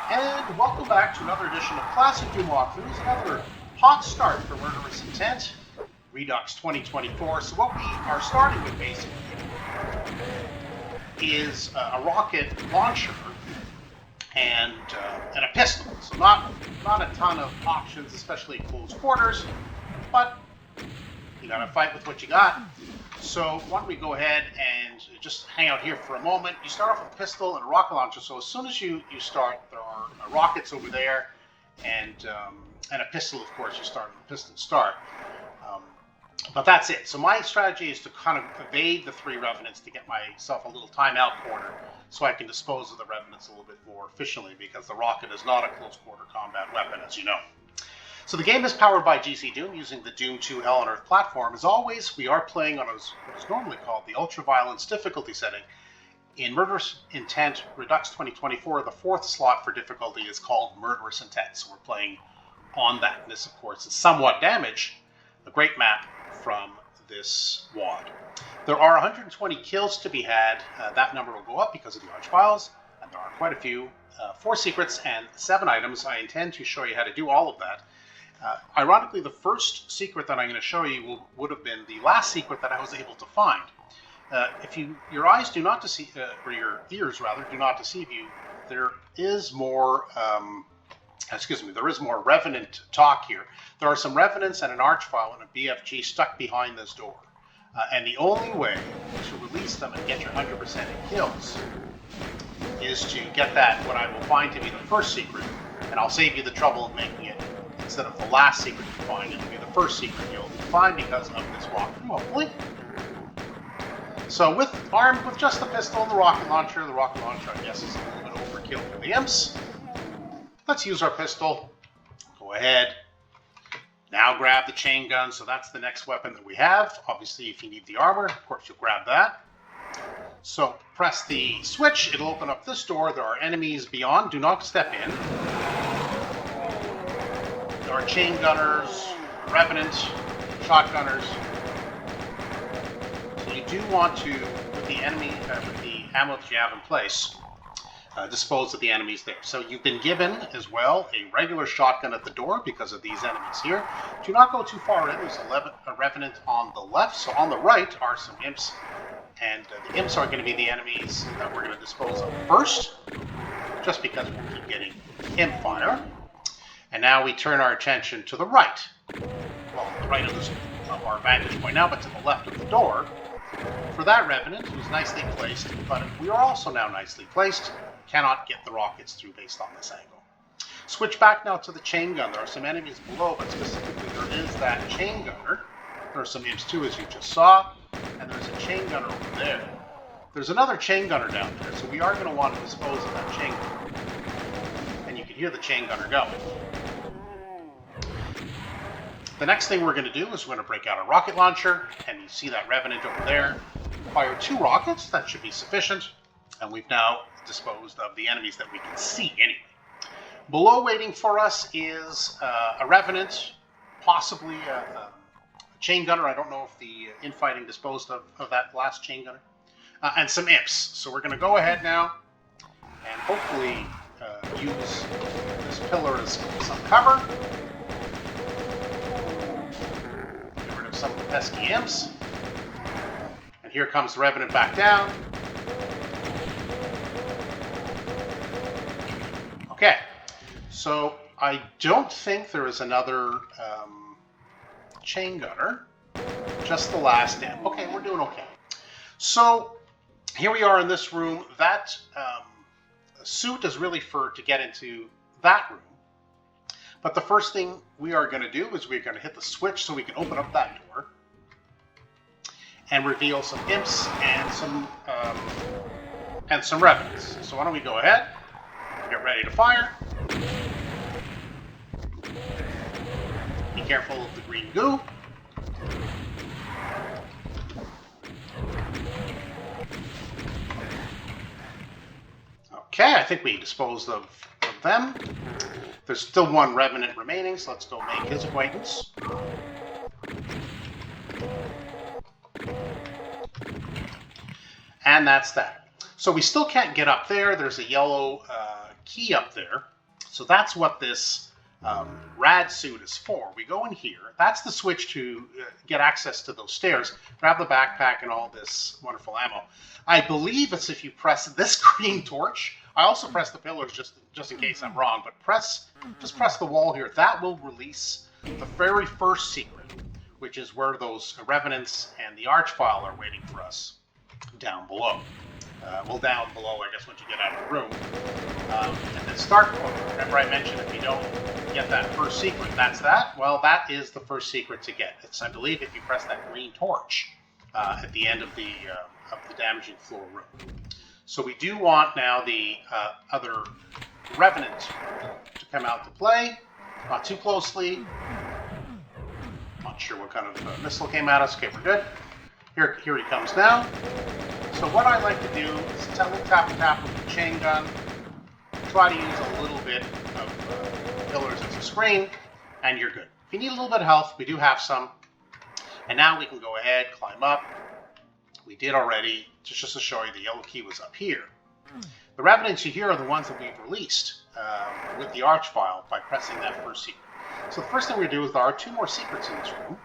And welcome back to another edition of Classic Doom Walkthroughs, another hot start for Murderous Intent Redux 2024. So what we are starting with basically is a rocket launcher and a pistol. So not a ton of options, especially in close quarters, but you gotta fight with what you got. So why don't we go ahead and just hang out here for a moment. You start off with a pistol and a rocket launcher. So as soon as you start, there are rockets over there, and a pistol, of course. You start with a pistol start. But that's it. So my strategy is to kind of evade the three revenants to get myself a little timeout corner, so I can dispose of the revenants a little bit more efficiently, because the rocket is not a close quarter combat weapon, as you know. So the game is powered by GZDoom using the Doom 2 Hell on Earth platform. As always, we are playing on what is normally called the Ultra-Violence difficulty setting. In Murderous Intent Redux 2024, the fourth slot for difficulty is called Murderous Intent. So we're playing on that. And this, of course, is somewhat damaged. A great map from this WAD. There are 120 kills to be had. That number will go up because of the Archviles, and there are quite a few. 4 secrets and 7 items. I intend to show you how to do all of that. Ironically, the first secret that I'm going to show you would have been the last secret that I was able to find. If your eyes do not deceive, or your ears rather, do not deceive you, there is more. There is more Revenant talk here. There are some Revenants and an Archvile and a BFG stuck behind this door, and the only way to release them and get your 100% in kills is to get that, what I will find to be the first secret, and I'll save you the trouble of making it. Instead of the last secret you find, it will be the first secret you'll find because of this walkthrough, hopefully. So armed with just the pistol and the rocket launcher, I guess is a little bit overkill for the imps. Let's use our pistol. Go ahead. Now grab the chain gun, so that's the next weapon that we have. Obviously, if you need the armor, of course you'll grab that. So press the switch, it'll open up this door. There are enemies beyond, do not step in. There are chain gunners, revenants, shotgunners. So you do want to, with the ammo that you have in place, dispose of the enemies there. So you've been given as well a regular shotgun at the door because of these enemies here. Do not go too far in. There's a revenant on the left. So on the right are some imps, and the imps are going to be the enemies that we're going to dispose of first, just because we'll keep getting imp fire. And now we turn our attention to the right. Well, the right of our vantage point now, but to the left of the door. For that revenant, who's nicely placed, but we are also now nicely placed. Cannot get the rockets through based on this angle. Switch back now to the chain gun. There are some enemies below, but specifically there is that chain gunner. There are some imps too, as you just saw, and there's a chain gunner over there. There's another chain gunner down there, so we are going to want to dispose of that chain gunner. And you can hear the chain gunner going. The next thing we're going to do is we're going to break out a rocket launcher, and you see that revenant over there. Fire 2 rockets, that should be sufficient, and we've now disposed of the enemies that we can see anyway. Below waiting for us is a revenant, possibly a chain gunner. I don't know if the infighting disposed of that last chain gunner, and some imps. So we're going to go ahead now and hopefully use this pillar as some cover. Get rid of some of the pesky imps. And here comes the revenant back down. Okay, so I don't think there is another chain gunner, just the last imp. Okay, we're doing okay. So here we are in this room. That suit is really to get into that room. But the first thing we are going to do is we're going to hit the switch so we can open up that door and reveal some imps and some revenants. So why don't we go ahead? Get ready to fire. Be careful of the green goo. Okay, I think we disposed of them. There's still one revenant remaining, so let's go make his acquaintance. And that's that. So we still can't get up there. There's a yellow key up there So that's what this rad suit is for. We go in here. That's the switch to get access to those stairs. Grab the backpack and all this wonderful ammo. I believe it's if you press this green torch. I also press the pillars just in case I'm wrong, but just press the wall here. That will release the very first secret, which is where those revenants and the archvile are waiting for us down below. Well, down below, I guess, once you get out of the room. And then start point. Remember I mentioned if you don't get that first secret, that's that? Well, that is the first secret to get. It's, I believe, if you press that green torch at the end of the damaging floor room. So we do want now the other revenant to come out to play. Not too closely. Not sure what kind of missile came at us. Okay, we're good. Here he comes now. So what I like to do is tap with the chain gun. Try to use a little bit of pillars as a screen, and you're good. If you need a little bit of health, we do have some. And now we can go ahead, climb up. We did already, just to show you, the yellow key was up here. The revenants you hear are the ones that we've released with the archvile by pressing that first secret. So the first thing we do is there are 2 more secrets in this room.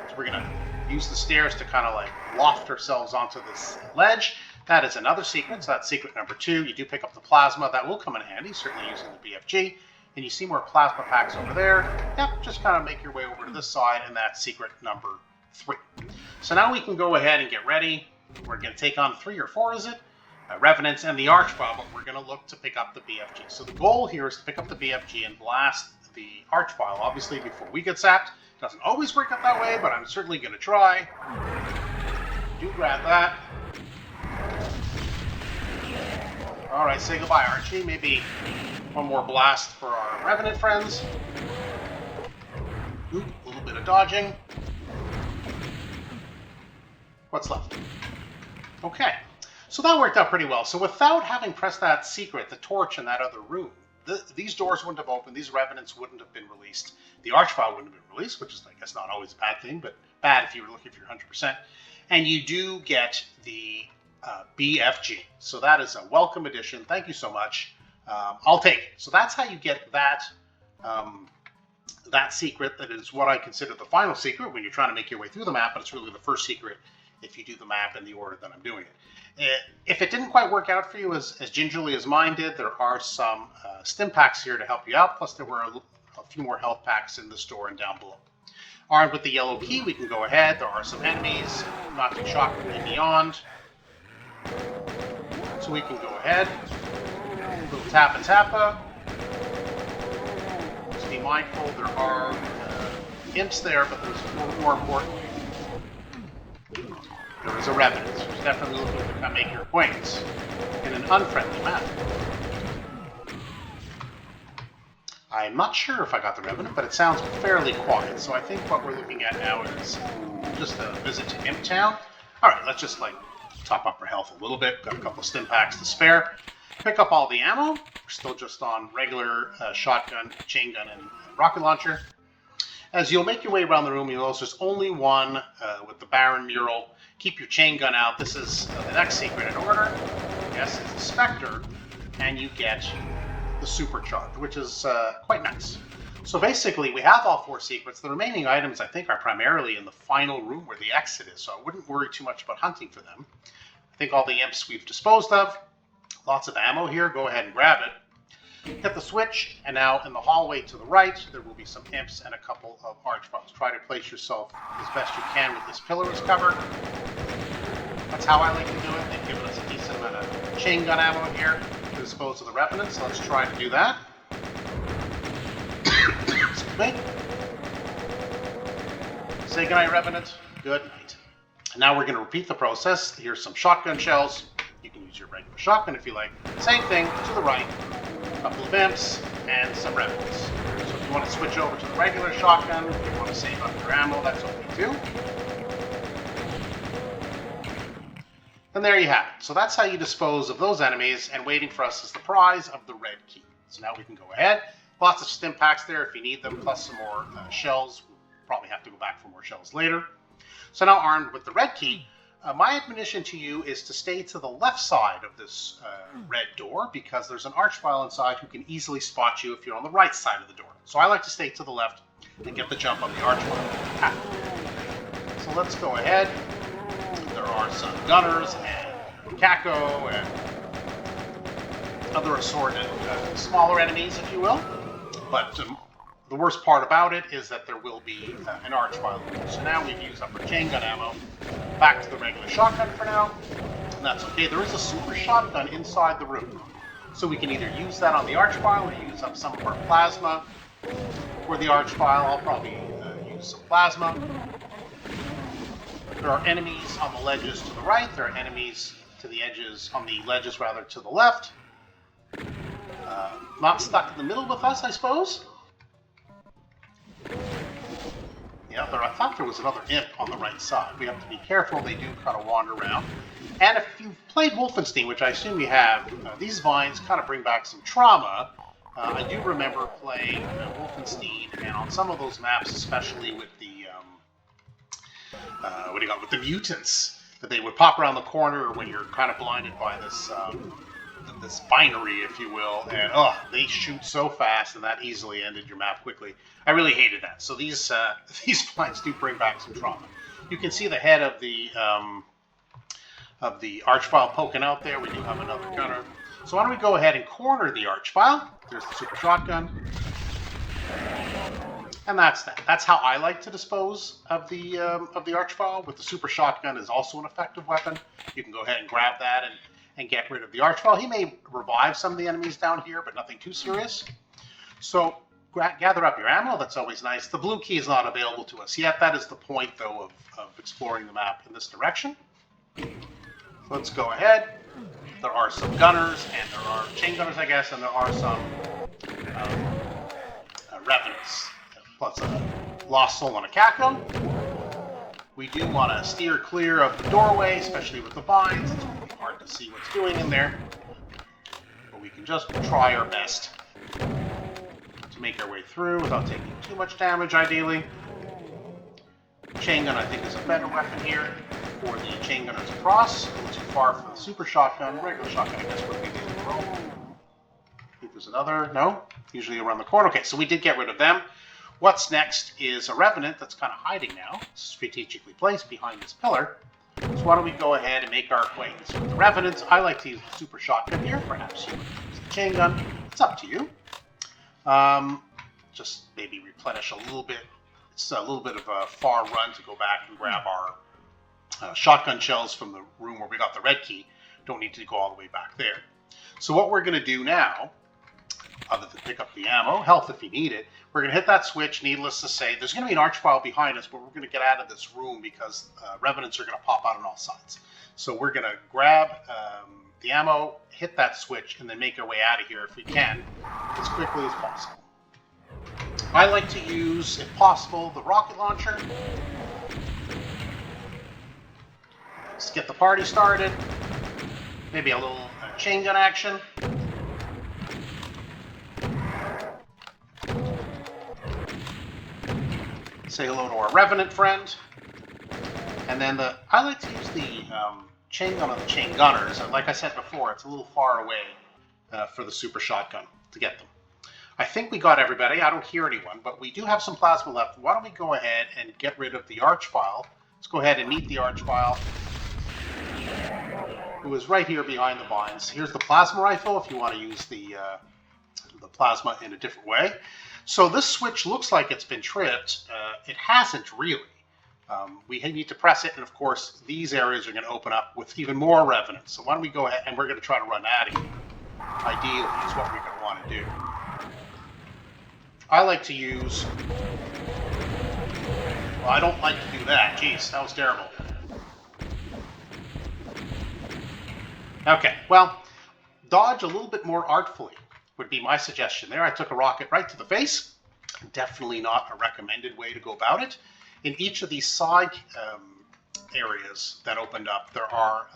So we're going to use the stairs to kind of like loft ourselves onto this ledge. That is another secret. So that's secret number 2. You do pick up the plasma. That will come in handy, certainly using the BFG. And you see more plasma packs over there. Yep, just kind of make your way over to this side, and that's secret number 3. So now we can go ahead and get ready. We're going to take on 3 or 4, is it? Revenants and the archvile, but we're going to look to pick up the BFG. So the goal here is to pick up the BFG and blast the archvile, obviously, before we get zapped. It doesn't always work out that way, but I'm certainly going to try. Do grab that. All right, say goodbye, Archie. Maybe one more blast for our revenant friends. Oop, a little bit of dodging. What's left? Okay, so that worked out pretty well. So without having pressed that secret, the torch in that other room, these doors wouldn't have opened, these revenants wouldn't have been released, the archvile wouldn't have been released, which is, I guess, not always a bad thing, but bad if you were looking for your 100%. And you do get the BFG. So that is a welcome addition. Thank you so much. I'll take it. So that's how you get that that secret. That is what I consider the final secret when you're trying to make your way through the map, but it's really the first secret if you do the map in the order that I'm doing it. If it didn't quite work out for you as gingerly as mine did, there are some stim packs here to help you out, plus there were a few more health packs in the store and down below. Armed with the yellow key, we can go ahead. There are some enemies, not too shockingly beyond. So we can go ahead. A little tappa tappa. Just be mindful, there are imps there, but there's more importantly, there is a revenant. Who's definitely looking to come make your acquaintance in an unfriendly manner. I'm not sure if I got the revenant, but it sounds fairly quiet. So I think what we're looking at now is just a visit to Imp Town. All right, let's just like top up our health a little bit. Got a couple of stim packs to spare. Pick up all the ammo. We're still just on regular shotgun, chain gun, and rocket launcher. As you'll make your way around the room, you'll notice there's only one with the Baron mural. Keep your chain gun out. This is the next secret in order. Yes, it's a Spectre, and you get the supercharge, which is quite nice. So basically, we have all 4 secrets. The remaining items, I think, are primarily in the final room where the exit is, so I wouldn't worry too much about hunting for them. I think all the imps we've disposed of. Lots of ammo here. Go ahead and grab it. Hit the switch, and now in the hallway to the right, there will be some imps and a couple of archviles. Try to place yourself as best you can with this pillar is covered. That's how I like to do it. They've given us a decent amount of chain gun ammo here to dispose of the revenants. Let's try to do that. Excuse me. Say goodnight, revenant. Good night. And now we're going to repeat the process. Here's some shotgun shells. You can use your regular shotgun if you like. Same thing to the right. A couple of imps and some revenants. So if you want to switch over to the regular shotgun, if you want to save up your ammo, that's okay too. And there you have it. So that's how you dispose of those enemies, and waiting for us is the prize of the red key. So now we can go ahead. Lots of stim packs there if you need them, plus some more shells. We'll probably have to go back for more shells later. So now armed with the red key, My admonition to you is to stay to the left side of this red door, because there's an archvile inside who can easily spot you if you're on the right side of the door. So I like to stay to the left and get the jump on the archvile. So let's go ahead. There are some gunners and Kako and other assorted smaller enemies, if you will. But the worst part about it is that there will be an archvile. So now we've used up our chain gun ammo. Back to the regular shotgun for now. And that's okay. There is a super shotgun inside the room. So we can either use that on the archvile or use up some of our plasma for the archvile. I'll probably use some plasma. There are enemies on the ledges to the right. There are enemies to the edges, on the ledges rather, to the left. Not stuck in the middle with us, I suppose. Yeah, I thought there was another imp on the right side. We have to be careful. They do kind of wander around. And if you've played Wolfenstein, which I assume you have, these vines kind of bring back some trauma. I do remember playing Wolfenstein, and on some of those maps, especially with the with the mutants, that they would pop around the corner when you're kind of blinded by this this binary, if you will, and they shoot so fast, and that easily ended your map quickly. I really hated that. So these vines do bring back some trauma. You can see the head of the archvile poking out there. We do have another gunner. So why don't we go ahead and corner the archvile? There's the super shotgun. And that's that. That's how I like to dispose of the archvile. With the super shotgun is also an effective weapon. You can go ahead and grab that and get rid of the archvile. He may revive some of the enemies down here, but nothing too serious. So gather up your ammo. That's always nice. The blue key is not available to us yet. That is the point, though, of exploring the map in this direction. So let's go ahead. There are some gunners, and there are chain gunners, I guess, and there are some revenants, plus a lost soul and a Kako. We do want to steer clear of the doorway, especially with the vines. It's really hard to see what's doing in there. But we can just try our best to make our way through without taking too much damage, ideally. Chain gun, I think, is a better weapon here for the chain gunners across. A little too far for the super shotgun. Regular shotgun, I guess, would be the throw. I think there's another. No? Usually around the corner. Okay, so we did get rid of them. What's next is a revenant that's kind of hiding now, strategically placed behind this pillar. So why don't we go ahead and make our acquaintance with the revenants? I like to use the super shotgun here. Perhaps you would use the chain gun. It's up to you. Just maybe replenish a little bit. It's a little bit of a far run to go back and grab our shotgun shells from the room where we got the red key. Don't need to go all the way back there. So what we're going to do now, other than pick up the ammo, health if you need it, we're going to hit that switch. Needless to say, there's going to be an archvile behind us, but we're going to get out of this room because revenants are going to pop out on all sides. So we're going to grab the ammo, hit that switch, and then make our way out of here if we can, as quickly as possible. I like to use, if possible, the rocket launcher. Let's get the party started. Maybe a little chain gun action. Say hello to our revenant friend. And then I like to use the chain gun on the chain gunners. And like I said before, it's a little far away for the super shotgun to get them. I think we got everybody. I don't hear anyone, but we do have some plasma left. Why don't we go ahead and get rid of the archvile? Let's go ahead and meet the archvile, who is right here behind the vines. Here's the plasma rifle if you want to use the plasma in a different way. So this switch looks like it's been tripped. It hasn't really. We need to press it, and of course, these areas are going to open up with even more revenants. So why don't we go ahead, and we're going to try to run out of here. Ideally, is what we're going to want to do. I like to use... Well, I don't like to do that. Jeez, that was terrible. Okay, well, dodge a little bit more artfully would be my suggestion there. I took a rocket right to the face. Definitely not a recommended way to go about it. In each of these side areas that opened up, there are,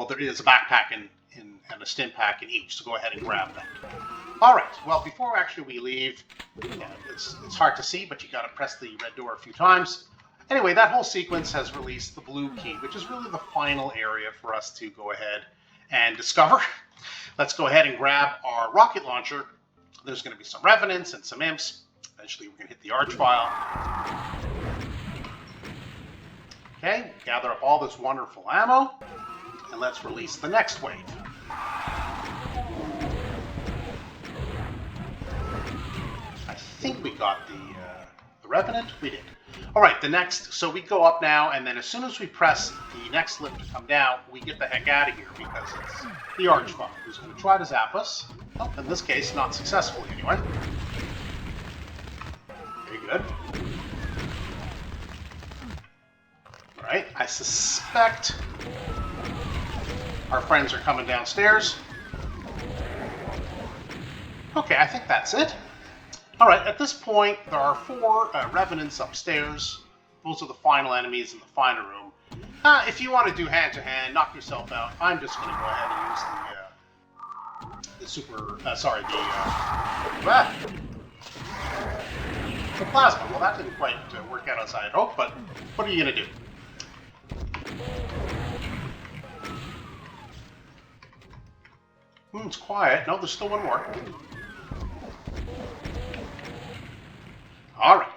there is a backpack and a stim pack in each, so go ahead and grab that. All right, well, before actually we leave, it's hard to see, but you got to press the red door a few times. Anyway, that whole sequence has released the blue key, which is really the final area for us to go ahead and discover. Let's go ahead and grab our rocket launcher. There's going to be some revenants and some imps. Eventually, we're going to hit the arch file. Okay, gather up all this wonderful ammo, and let's release the next wave. I think we got the revenant. We did. All right, the next. So we go up now, and then as soon as we press the next lift to come down, we get the heck out of here because it's the arch file who's going to try to zap us. Well, in this case, not successfully anyway. Very good. All right, I suspect our friends are coming downstairs. Okay, I think that's it. All right, at this point, there are 4 revenants upstairs. Those are the final enemies in the final room. If you want to do hand-to-hand, knock yourself out. I'm just going to go ahead and use the plasma. Well, that didn't quite work out as I had hoped, but what are you going to do? It's quiet. No, there's still one more. All right.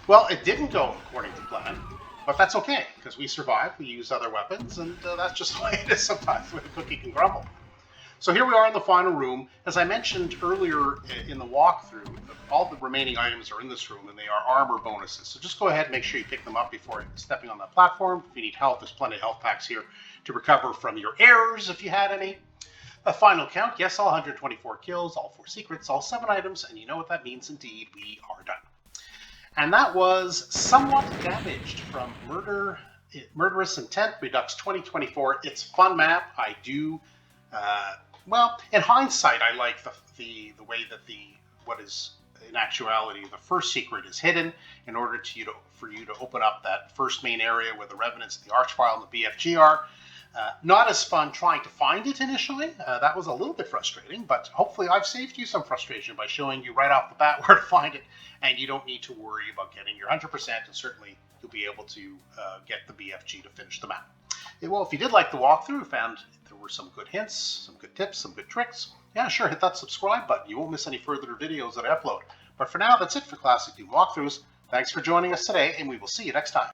Well, it didn't go according to plan, but that's okay, because we survived. We used other weapons, and that's just the way it is sometimes when a cookie can crumble. So here we are in the final room. As I mentioned earlier in the walkthrough, all the remaining items are in this room, and they are armor bonuses. So just go ahead and make sure you pick them up before stepping on that platform. If you need help, there's plenty of health packs here to recover from your errors if you had any. A final count, yes, all 124 kills, all 4 secrets, all 7 items, and you know what that means indeed, we are done. And that was Somewhat Damaged from Murderous Intent Redux 2024. It's a fun map. I do, well, in hindsight, I like the way that what is in actuality the first secret is hidden in order for you to open up that first main area where the revenants, the archvile, and the BFG are. Not as fun trying to find it initially. That was a little bit frustrating, but hopefully I've saved you some frustration by showing you right off the bat where to find it, and you don't need to worry about getting your 100%, and certainly you'll be able to get the BFG to finish the map. Well, if you did like the walkthrough, found there were some good hints, some good tips, some good tricks, yeah, sure, hit that subscribe button. You won't miss any further videos that I upload. But for now, that's it for Classic Doom Walkthroughs. Thanks for joining us today, and we will see you next time.